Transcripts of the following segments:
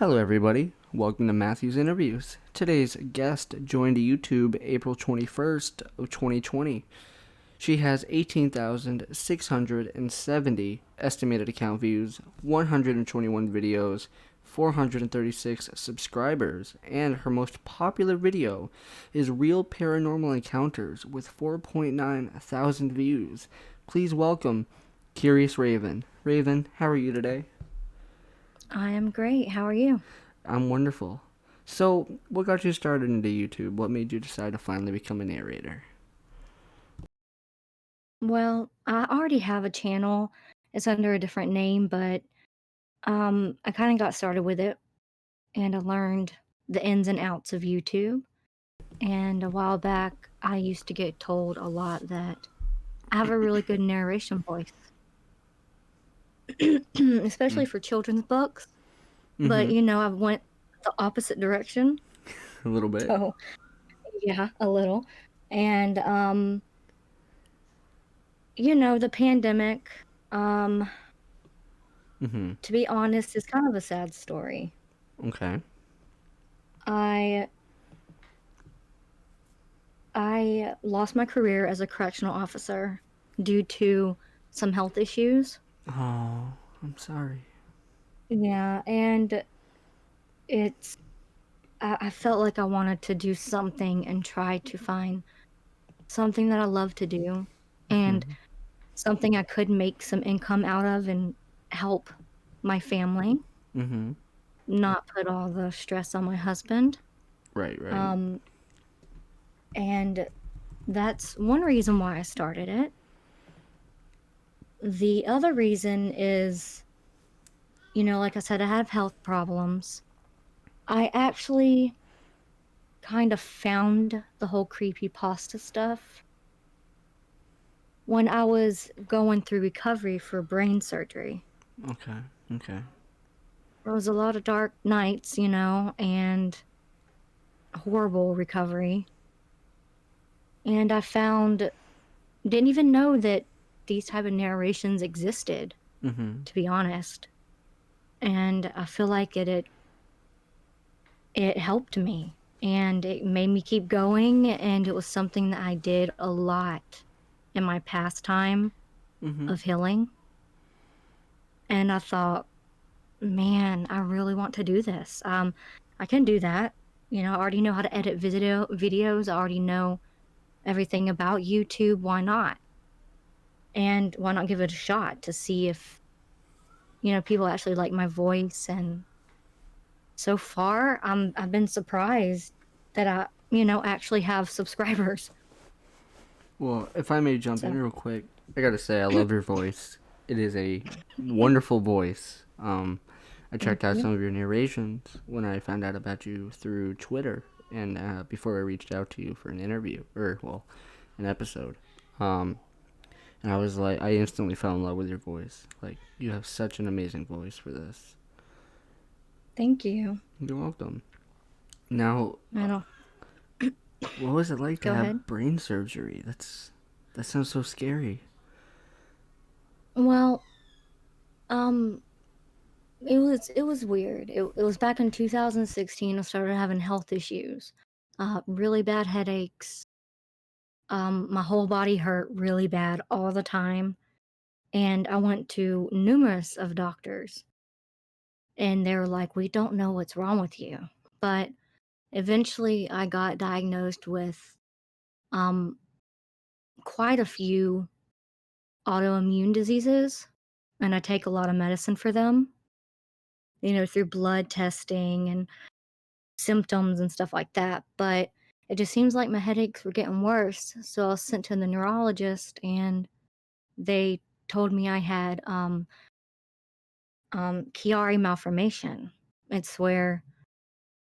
Hello, everybody. Welcome to Matthew's Interviews. Today's guest joined YouTube April 21st of 2020. She has 18,670 estimated account views, 121 videos, 436 subscribers, and her most popular video is Real Paranormal Encounters with 4.9 thousand views. Please welcome Curious Raven. Raven, how are you today? I am great. How are you? I'm wonderful. So, what got you started into YouTube? What made you decide to finally become a narrator? Well, I already have a channel. It's under a different name, but I kind of got started with it and I learned the ins and outs of YouTube. And a while back, I used to get told a lot that I have a really good narration voice, especially for children's books. But Mm-hmm. I went the opposite direction. A little bit. So, yeah, a little. And the pandemic, um Mm-hmm. to be honest, is kind of a sad story. Okay. I I lost my career as a correctional officer due to some health issues. Oh, I'm sorry. Yeah, and it's I felt like I wanted to do something and try to find something that I love to do and Mm-hmm. something I could make some income out of and help my family, Mm-hmm. not put all the stress on my husband. Right, right. Um, and that's one reason why I started it. The other reason is, like I said, I have health problems. I actually kind of found the whole creepypasta stuff when I was going through recovery for brain surgery. Okay. Okay. There was a lot of dark nights, and horrible recovery. And I found, didn't even know that these type of narrations existed, Mm-hmm. to be honest. And I feel like it helped me and it made me keep going, and it was something that I did a lot in my pastime Mm-hmm. of healing. And I thought, man, I really want to do this. I can do that. I already know how to edit videos. I already know everything about YouTube. Why not? And why not give it a shot to see if, people actually like my voice. And so far, I've been surprised that I, actually have subscribers. Well, if I may jump in So real quick, I gotta say I love your voice. It is a wonderful voice. I thank checked out you. some of your narrations when I found out about you through Twitter, and before I reached out to you for an interview or well, an episode. Um, and I was like, I instantly fell in love with your voice. Like, you have such an amazing voice for this. Thank you. You're welcome. Now, I don't what was it like to Go ahead. have brain surgery? That sounds so scary. Well, um, it was weird. It was back in 2016. I started having health issues, really bad headaches. My whole body hurt really bad all the time, and I went to numerous of doctors, and they were like, "We don't know what's wrong with you." But eventually, I got diagnosed with um quite a few autoimmune diseases, and I take a lot of medicine for them. Through blood testing and symptoms and stuff like that, but it just seems like my headaches were getting worse, so I was sent to the neurologist, and they told me I had, Chiari malformation. It's where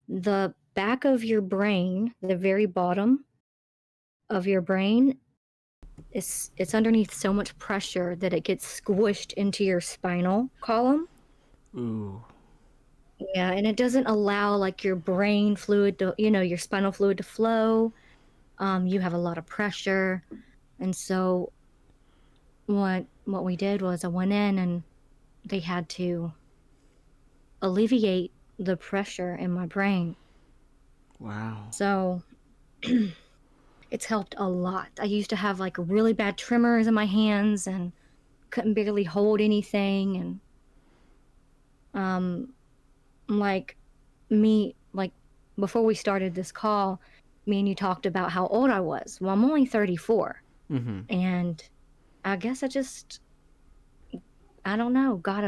the back of your brain, the very bottom of your brain, it's underneath so much pressure that it gets squished into your spinal column. Ooh. Yeah, and it doesn't allow, like, your brain fluid to your spinal fluid to flow. You have a lot of pressure, and so what we did was I went in and they had to alleviate. the pressure in my brain. Wow. So it's helped a lot. I used to have like really bad tremors in my hands and couldn't barely hold anything. And um, like like before we started this call, me and you talked about how old I was. Well, I'm only 34. Mm-hmm. And I guess I don't know, got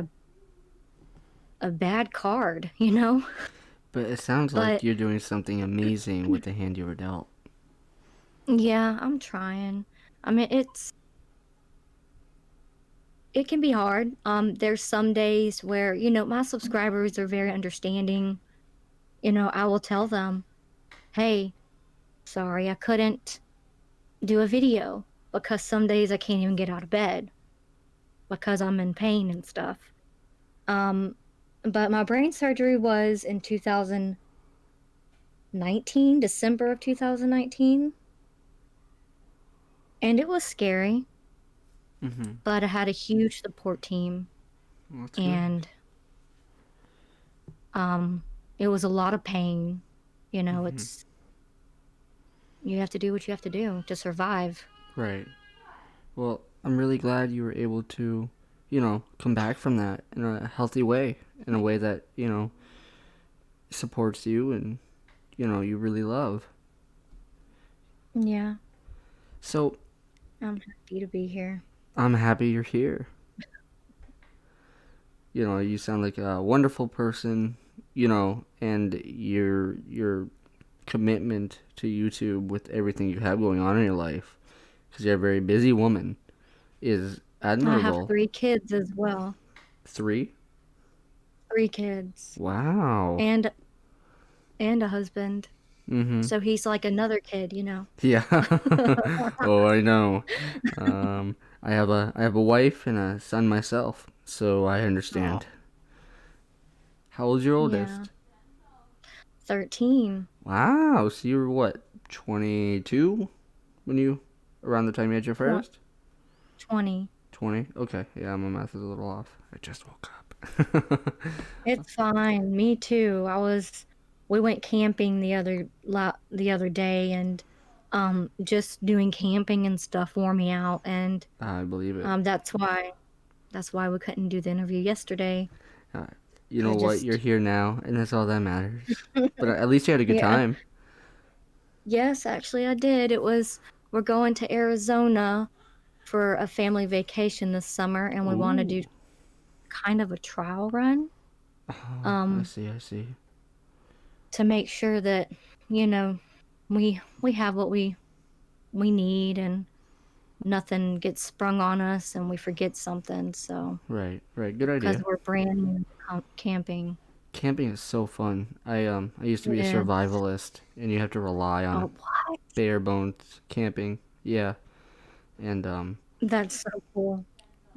a bad card, you know? But it sounds like But you're doing something amazing with the hand you were dealt. yeah, I'm trying. I mean, it can be hard. There's some days where, my subscribers are very understanding. I will tell them, "Hey, sorry, I couldn't do a video because some days I can't even get out of bed because I'm in pain and stuff." Um, but my brain surgery was in 2019, December of 2019, and it was scary, Mm-hmm. but I had a huge support team, Well, that's good. and um, it was a lot of pain. Mm-hmm. It's you have to do what you have to do to survive. Right. Well, I'm really glad you were able to, come back from that in a healthy way, in a way that, supports you and, you really love. Yeah, So I'm happy to be here. I'm happy you're here. You sound like a wonderful person, and your commitment to YouTube with everything you have going on in your life, because you're a very busy woman, is I have admirable. 3 kids as well. 3? 3 kids Wow. and a husband. Mm-hmm. So he's like another kid. Yeah. Oh, I know. Um, I have a wife and a son myself, so I Oh, understand. How old's your yeah. oldest? 13. Wow. So you were what, 22 when you around the time you had your Twen first? 20. 20. Okay. Yeah, my math is a little off. I just woke up. It's fine. Me too. We went camping the other day, and just doing camping and stuff wore me out, and I believe it. that's why we couldn't do the interview yesterday. Uh, you know I what? You're just here now, and that's all that matters. But at least you had a good Yeah. time. Yes, actually I did. We're going to Arizona for a family vacation this summer, and we wanna do Ooh. kind of a trial run, Oh, I um, see. I see. to make sure that, you know, we have what we need and nothing gets sprung on us and we forget something, so Right. Right. Good because 'cause idea. we're brand new to camping. Camping is so fun. I used to be a Yeah. survivalist, and you have to rely on Oh, what? bare bones camping. Yeah, and That's so cool.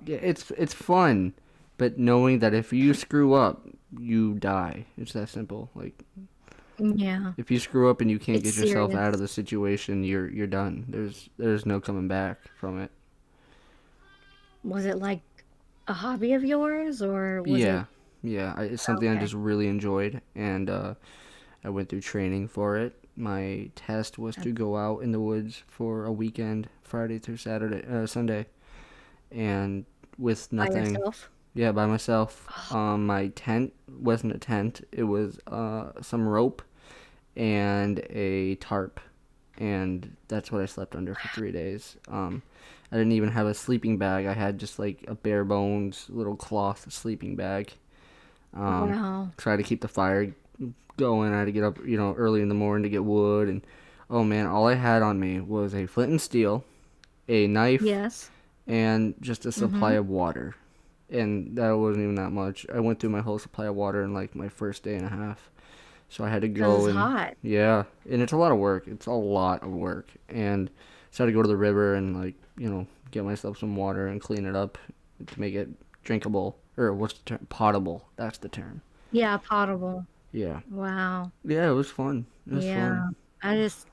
yeah, it's fun, but knowing that if you screw up, you die. It's that simple. Like Yeah. if you screw up and you can't It's get yourself out of serious. the situation, you're done. There's no coming back from it. Was it like a hobby of yours, or was it Yeah, yeah. It's something I okay? just really enjoyed, and I went through training for it. My test was to That's go out in the woods for a weekend, Friday through Sunday, and with by nothing. yourself? Yeah, by myself. Oh, My tent wasn't a tent. It was some rope and a tarp, and that's what I slept under for 3 days. I didn't even have a sleeping bag. I had just like a bare bones little cloth sleeping bag. Um, wow. Try to keep the fire going. I had to get up, early in the morning to get wood, and oh man, all I had on me was a flint and steel, a knife, Yes. and just a supply Mhm. of water. And that wasn't even that much. I went through my whole supply of water in like my first day and a half. So I had to 'Cause go it's and hot. yeah, and it's a lot of work. It's a lot of work, and so I had to go to the river and like get myself some water and clean it up to make it drinkable, or what's the term? Potable. That's the term. Yeah, potable. Yeah, Wow. yeah, it was fun. It was fun. Yeah. I just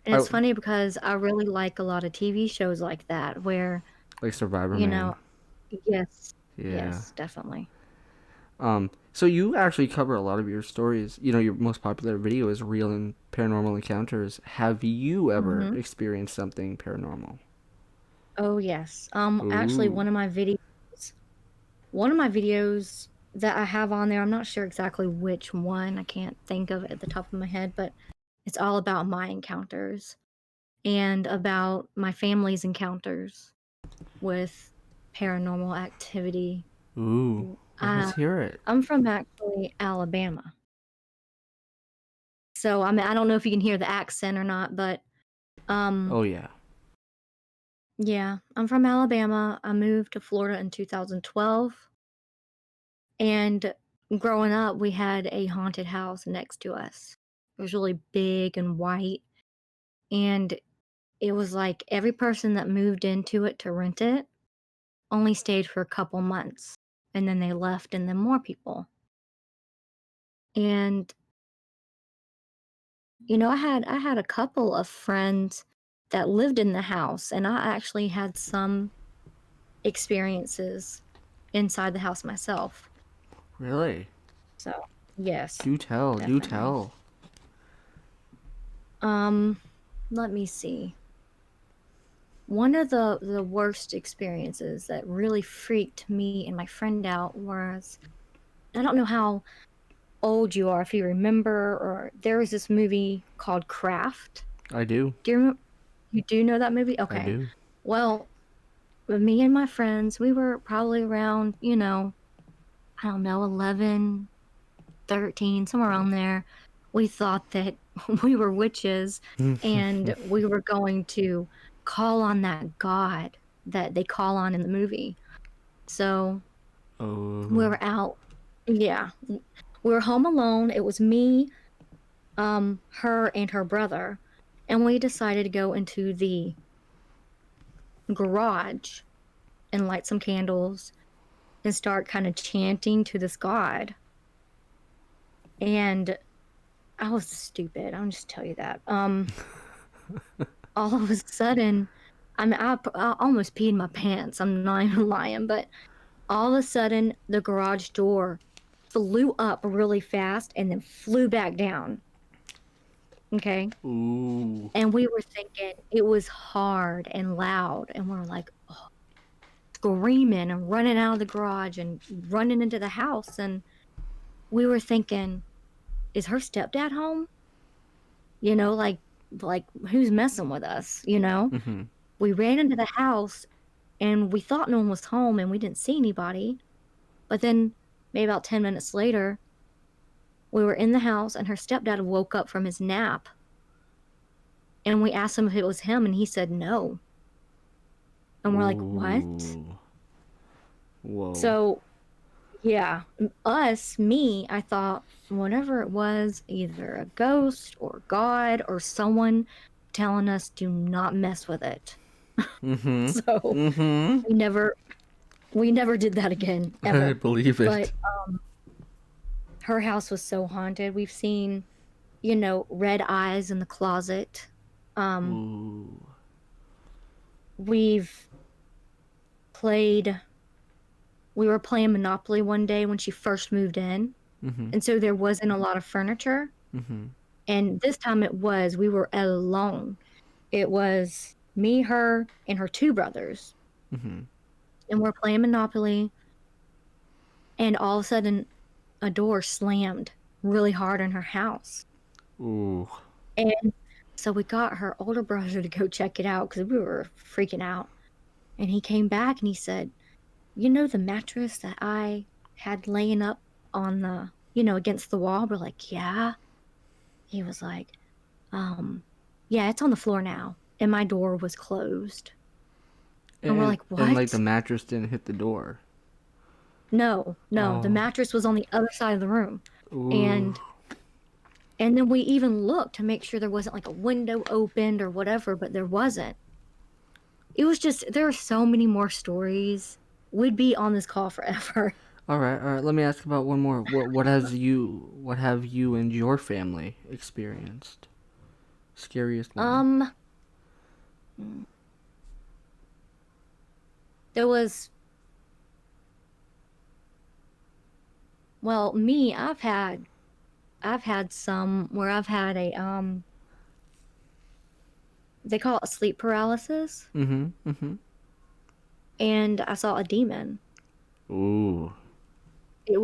and I it's funny because I really like a lot of TV shows like that where, like Survivor you Man. know yes. Yeah. Yes, definitely. Um. So you actually cover a lot of your stories. You know, your most popular video is real and paranormal encounters. Have you ever Hmm. experienced something paranormal? Oh yes. Actually, Ooh. one of my videos that I have on there, I'm not sure exactly which one. I can't think of it at the top of my head, but it's all about my encounters and about my family's encounters with paranormal activity. Ooh. Well, Uh, let's hear it. I'm from actually Alabama. So I mean, I don't know if you can hear the accent or not, but um Oh yeah. yeah, I'm from Alabama. I moved to Florida in 2012, and growing up we had a haunted house next to us. It was really big and white, and it was like every person that moved into it to rent it only stayed for a couple months, and then they left and then more people. And I had a couple of friends that lived in the house, and I actually had some experiences inside the house myself. Really? So, yes, Do tell. Do definitely. tell. Um, Let me see. One of the worst experiences that really freaked me and my friend out was, I don't know how old you are, if you remember, or there was this movie called Craft. I do. Do you remember? You do know that movie? I Okay. do. Well, with me and my friends, we were probably around, I don't know, 11, 13, somewhere around there. We thought that we were witches and we were going to call on that god that they call on in the movie. So we Oh. were out. Yeah. We were home alone. It was me, her, and her brother. And we decided to go into the garage and light some candles and start kind of chanting to this god. And I was stupid. I'll just tell you that. All of a sudden, I mean, I almost peed my pants. I'm not even lying, but all of a sudden, the garage door flew up really fast and then flew back down. Okay. Ooh. And we were thinking it was hard and loud. And we're like, oh, screaming and running out of the garage and running into the house. And we were thinking, is her stepdad home? You know, like who's messing with us, you know? Mm-hmm. We ran into the house and we thought no one was home and we didn't see anybody. But then maybe about 10 minutes later, we were in the house and her stepdad woke up from his nap and we asked him if it was him and he said no. And we're like, "What?" Ooh. Whoa. So, yeah, me, I thought whatever it was, either a ghost or God or someone telling us do not mess with it. Mm-hmm. So, Mm-hmm. we never we never did that again I ever. believe But it. her house was so haunted. We've seen, red eyes in the closet. Um, Ooh. we've played we were playing Monopoly one day when she first moved in, Mm-hmm. and so there wasn't a lot of furniture, Mm-hmm. and this time we were alone. It was me, her, and her 2 brothers, Mm-hmm. and we're playing Monopoly, and all of a sudden, a door slammed really hard in her house, Ooh. and so we got her older brother to go check it out because we were freaking out, and he came back and he said, "You know the mattress that I had laying up on against the wall?" We're like, "Yeah." He was like, "Yeah, it's on the floor now." And my door was closed. And we're And like, and like the "What?" mattress didn't hit the door. No, no, the Oh. mattress was on the other side of the room. Ooh. And and then we even looked to make sure there wasn't like a window opened or whatever, but there wasn't. It was just there are so many more stories. We'd be on this call forever. All right. All right. Let me ask about one more. What have you and your family experienced? Scariest one. Um, mm, there was Well, I've had some where I've had a they call it sleep paralysis, Mm-hmm. Mm-hmm. and I saw a demon. Ooh. It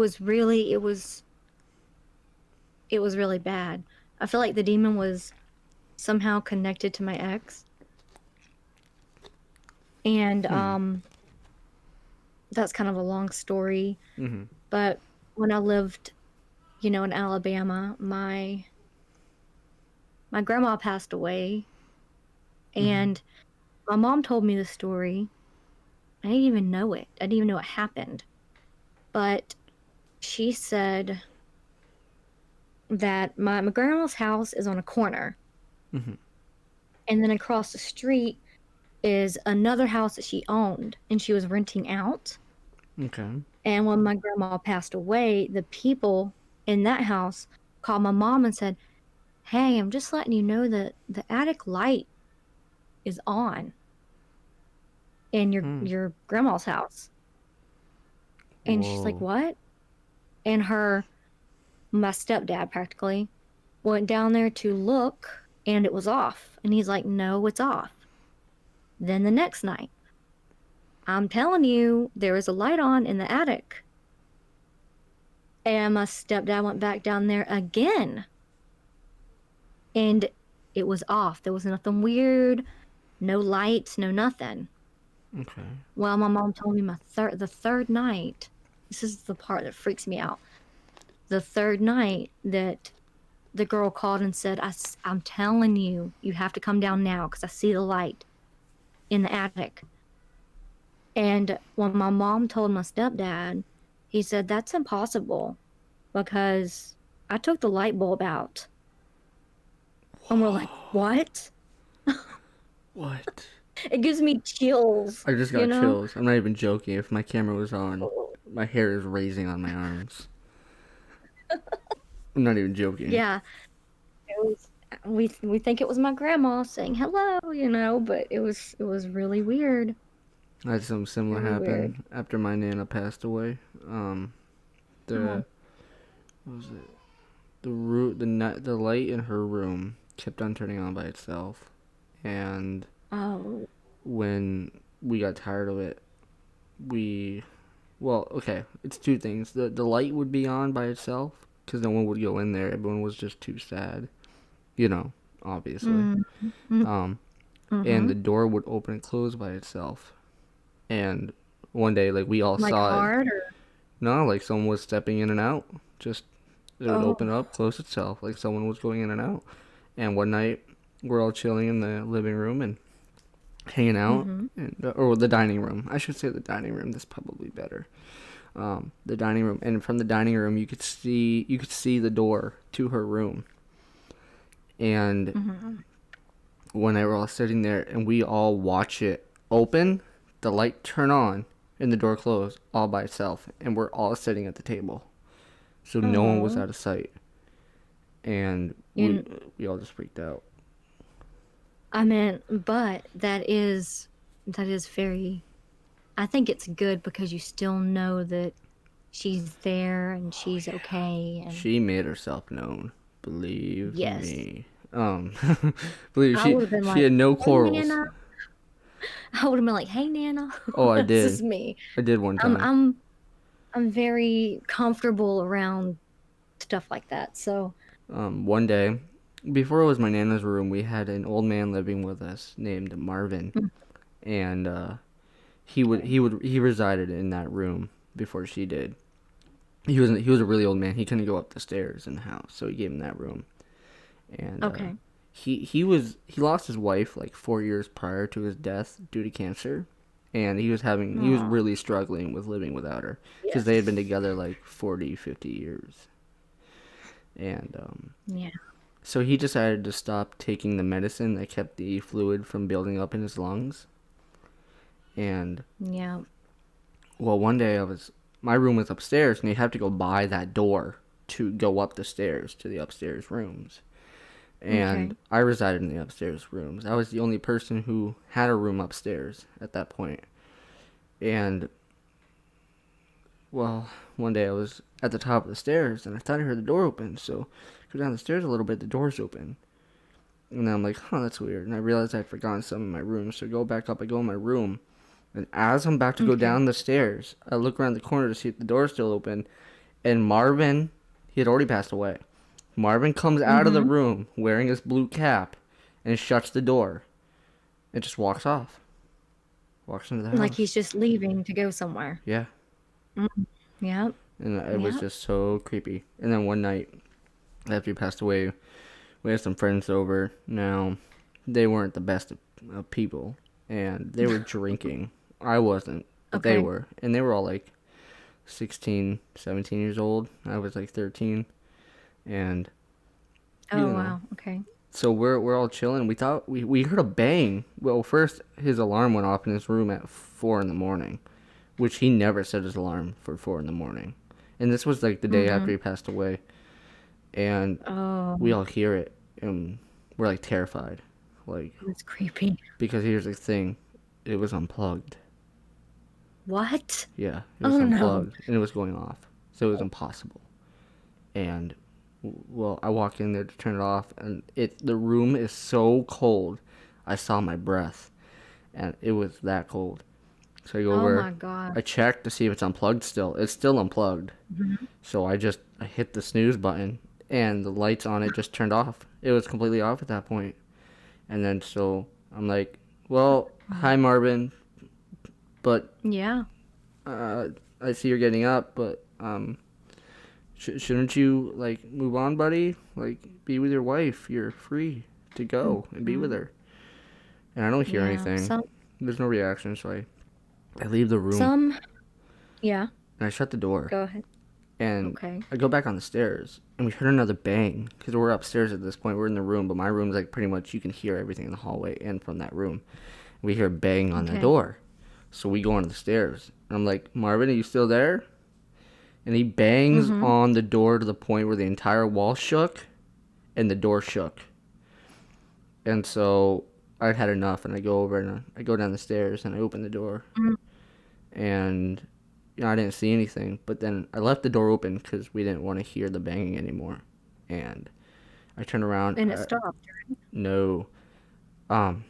was really bad. I feel like the demon was somehow connected to my ex, and Hmm. that's kind of a long story, Mm-hmm. but when I lived, in Alabama, my grandma passed away, Mm-hmm. and my mom told me the story. I didn't even know it. I didn't even know it happened. But she said that my grandma's house is on a corner, Mm-hmm. and then across the street is another house that she owned and she was renting out. Okay. And when my grandma passed away, the people in that house called my mom and said, "Hey, I'm just letting you know that the attic light is on in your Hmm. your grandma's house." And she's like, Whoa. "What?" And my stepdad practically went down there to look and it was off. And he's like, "No, it's off." Then the next night, "I'm telling you, there is a light on in the attic." And my stepdad went back down there again and it was off. There was nothing weird, no lights, no nothing. Okay. Well, my mom told me the third night, this is the part that freaks me out. The third night that the girl called and said, "I'm telling you, you have to come down now because I see the light in the attic." And when my mom told my stepdad, he said, "That's impossible because I took the light bulb out." And we're like, "What?" What? It gives me chills, I just you got know? chills. I'm not even joking. If my camera was on, my hair is raising on my arms. I'm not even joking. Yeah, it was we think it was my grandma saying hello, but it was really weird. I had something similar Really weird. happen after my nana passed away. Um, Oh, the what was it? The light in her room kept on turning on by itself, and oh, when we got tired of it, we well, okay, it's two things. The light would be on by itself because no one would go in there. Everyone was just too sad, you know, obviously. mm, mm, Um, and mm-hmm. the door would open and close by itself. And one day, like we all Like saw it. hard or No, like someone was stepping in and out. Just it would oh, open up, close itself, like someone was going in and out. And one night, we're all chilling in the living room and hanging out, mm-hmm. and or the dining room. I should say the dining room. That's probably better. The dining room, and from the dining room, you could see the door to her room. And Mm-hmm. when I were all sitting there, and we all watch it open, the light turn on, and the door close all by itself, and we're all sitting at the table, so no one was Oh, out of sight, and we and we all just freaked out. I mean, but that is very. I think it's good because you still know that she's there and Oh she's yeah, okay. And she made herself known. Believe yes, me. Believe I she would have been she like, had no "Hey, quarrels. Nana." I would have been like, "Hey, Nana." Oh, I This is did. me. I did one I'm time. I'm I'm very comfortable around stuff like that. So, One day, before it was my nana's room, we had an old man living with us named Marvin, mm, and he resided in that room before she did. He was a really old man. He couldn't go up the stairs in the house, so he gave him that room. And okay. he lost his wife like 4 years prior to his death due to cancer, and he was Oh, really struggling with living without her because they had been yes. together like 40, 50 years. And Yeah. so he decided to stop taking the medicine that kept the fluid from building up in his lungs. And Yeah. well, one day my room was upstairs, and you have to go by that door to go up the stairs to the upstairs rooms. And Okay. I resided in the upstairs rooms. I was the only person who had a room upstairs at that point. And Well, one day I was at the top of the stairs and I thought I heard the door open. So I go down the stairs a little bit, the door's open. And then I'm like, huh, that's weird. And I realized I'd forgotten something in my room. So I go back up, I go in my room. And as I'm about to go Okay. down the stairs, I look around the corner to see if the door's still open. And Marvin, he had already passed away. Marvin comes out of the Mm-hmm. room wearing his blue cap and shuts the door and just walks off. Walks into the Like house. he's just leaving to go somewhere. Yeah. Mm. Yep. And it was Yep. just so creepy. And then one night, after he passed away, we had some friends over. Now, they weren't the best of people, and they were drinking. I wasn't, but they Okay. were. And they were all like 16, 17 years old. I was like 13. And, you Oh know, wow. Okay. so we're all chilling. We thought we heard a bang. Well, first his alarm went off in his room at 4 in the morning, which he never set his alarm for 4 in the morning. And this was like the day after Mm-hmm. he passed away. And Oh, we all hear it and we're like terrified. Like, that's creepy. because here's the thing, it was unplugged. What? Yeah, it was Oh no. unplugged and it was going off. So it was impossible. And well, I walk in there to turn it off and the room is so cold. I saw my breath and it was that cold. So I go Oh over, my God. I check to see if it's unplugged still. It's still unplugged. Mhm. So I hit the snooze button and the lights on it just turned off. It was completely off at that point. And then so I'm like, well, hi Marvin, but Yeah. uh, I see you're getting up, but shouldn't you like move on, buddy? Like be with your wife. You're free to go and be with Mhm. her. And I don't hear Yeah. anything. There's no reaction, so I leave the room Some, yeah. and I shut the door. Go ahead. And Okay. I go back on the stairs, and we heard another bang because we're upstairs at this point. We're in the room, but my room's like pretty much you can hear everything in the hallway and from that room. We hear a bang on the Okay. door, so we go on the stairs. And I'm like, Marvin, are you still there? And he bangs Mm-hmm. on the door to the point where the entire wall shook, and the door shook. And so I'd had enough, and I go over and I go down the stairs and I open the door, Mm. and I didn't see anything. But then I left the door open because we didn't want to hear the banging anymore. And I turn around. And it stopped. No. Um,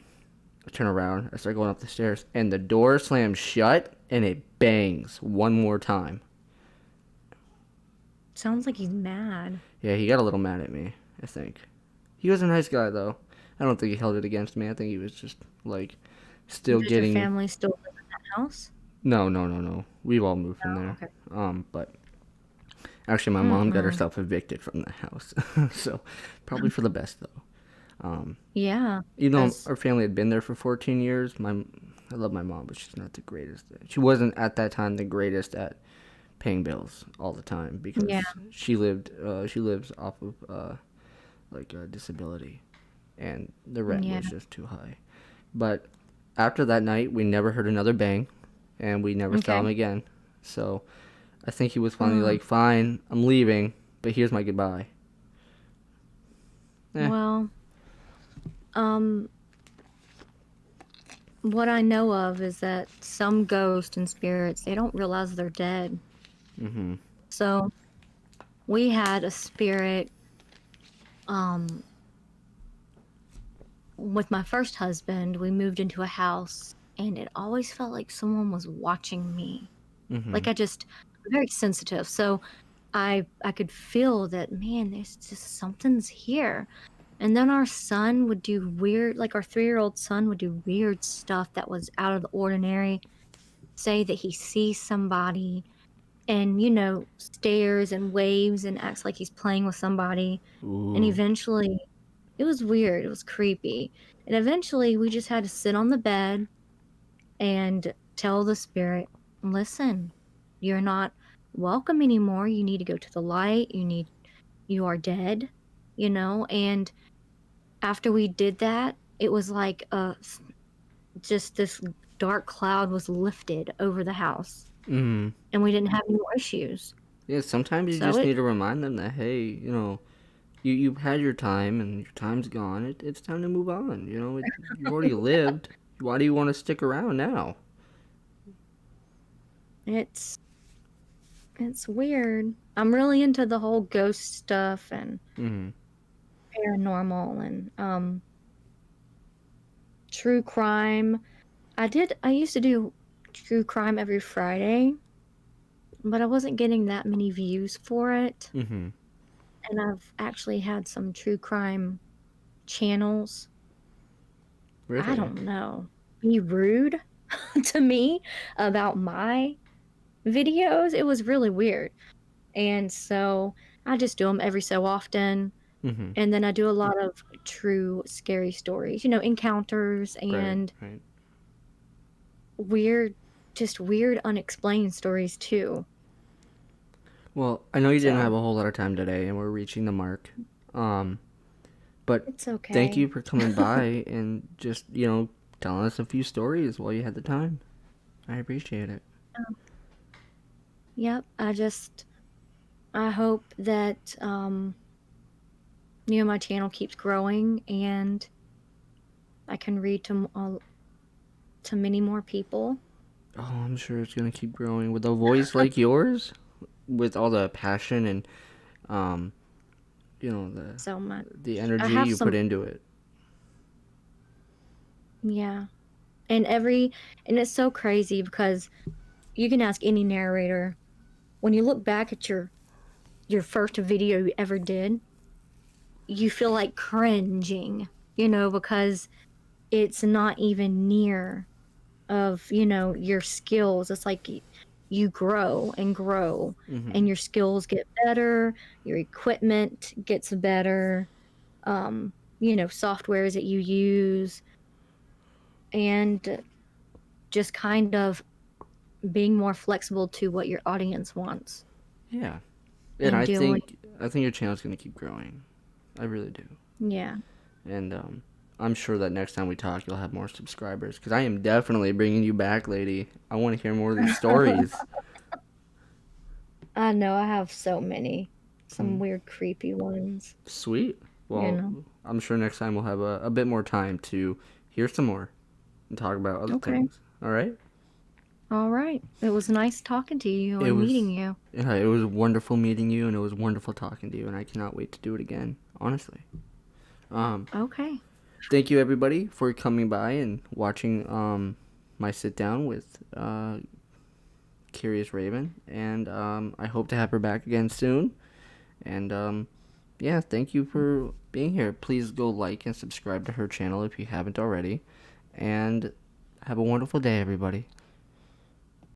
I turn around. I start going up the stairs, and the door slams shut, and it bangs one more time. Sounds like he's mad. Yeah, he got a little mad at me, I think. He was a nice guy, though. I don't think he held it against me. I think he was just, like, still Does your getting... family still live in that house? No, no, no, no. We've all moved from No. there. Okay. But actually, my mom got Mm-mm. herself evicted from the house. So, probably for the best, though. Yeah. Even though Because our family had been there for 14 years, I love my mom, but she's not the greatest. She wasn't at that time the greatest at paying bills all the time yeah. because she lives off of disability, and the rent Yeah. was just too high. But after that night, we never heard another bang, and we never saw him Okay. again. So I think he was finally Hmm. like, "Fine, I'm leaving, but here's my goodbye." Eh. Well, um, what I know of is that some ghosts and spirits, they don't realize they're dead. Mhm. So we had a spirit um with my first husband. We moved into a house and it always felt like someone was watching me. Like Mhm. I'm very sensitive. So I could feel that, man, there's just something's here. And then our son would do weird, like our 3-year-old son would do weird stuff that was out of the ordinary. Say that he sees somebody and, stares and waves and acts like he's playing with somebody. And Ooh. eventually, it was weird. It was creepy. And eventually, we just had to sit on the bed and tell the spirit, listen, you're not welcome anymore. You need to go to the light. You are dead, And after we did that, it was like just this dark cloud was lifted over the house Mhm. and we didn't have any more issues. Yeah, sometimes you So just it, need to remind them that, hey, you've had your time and your time's gone. It's time to move on. You've already lived. Why do you want to stick around now? it's It's weird. I'm really into the whole ghost stuff and Mm-hmm. paranormal and true crime. I used to do true crime every Friday, but I wasn't getting that many views for it. Mm-hmm. And I've actually had some true crime channels, I Really? don't know, be rude to me about my videos. It was really weird. And so I just do them every so often. Mm-hmm. And then I do a lot of true scary stories, encounters Right. and Right. weird, just weird, unexplained stories too. Well, I know you didn't have So a whole lot of time today, and we're reaching the mark. Um, but it's thank okay. you for coming by and just telling us a few stories while you had the time. I appreciate it. Um, Yep. I hope that, my channel keeps growing and I can read to many more people. Oh, I'm sure it's gonna keep growing with a voice like yours, with all the passion and um, the So much. I energy have you put some, into it. yeah. And and it's so crazy because you can ask any narrator when you look back at your first video you ever did, you feel like cringing, because it's not even near of, your skills. It's like you grow and grow Mm-hmm. and your skills get better, your equipment gets better, softwares that you use, and just kind of being more flexible to what your audience wants Yeah, and and I doing, think I think your channel's gonna keep growing. I really do. yeah. And I'm sure that next time we talk, you'll have more subscribers. Because I am definitely bringing you back, lady. I want to hear more of these stories. I know I have so many, some Hmm. weird, creepy ones, Sweet. you Well, know. I'm sure next time we'll have a bit more time to hear some more and talk about other Okay. things. All right? All right. It was nice talking to you It and was meeting you. it was wonderful meeting you, and it was wonderful talking to you, and I cannot wait to do it again. Honestly. Um, Okay. Thank you everybody for coming by and watching my sit down with Curious Raven, and I hope to have her back again soon. And yeah, thank you for being here. Please go like and subscribe to her channel if you haven't already. And have a wonderful day, everybody.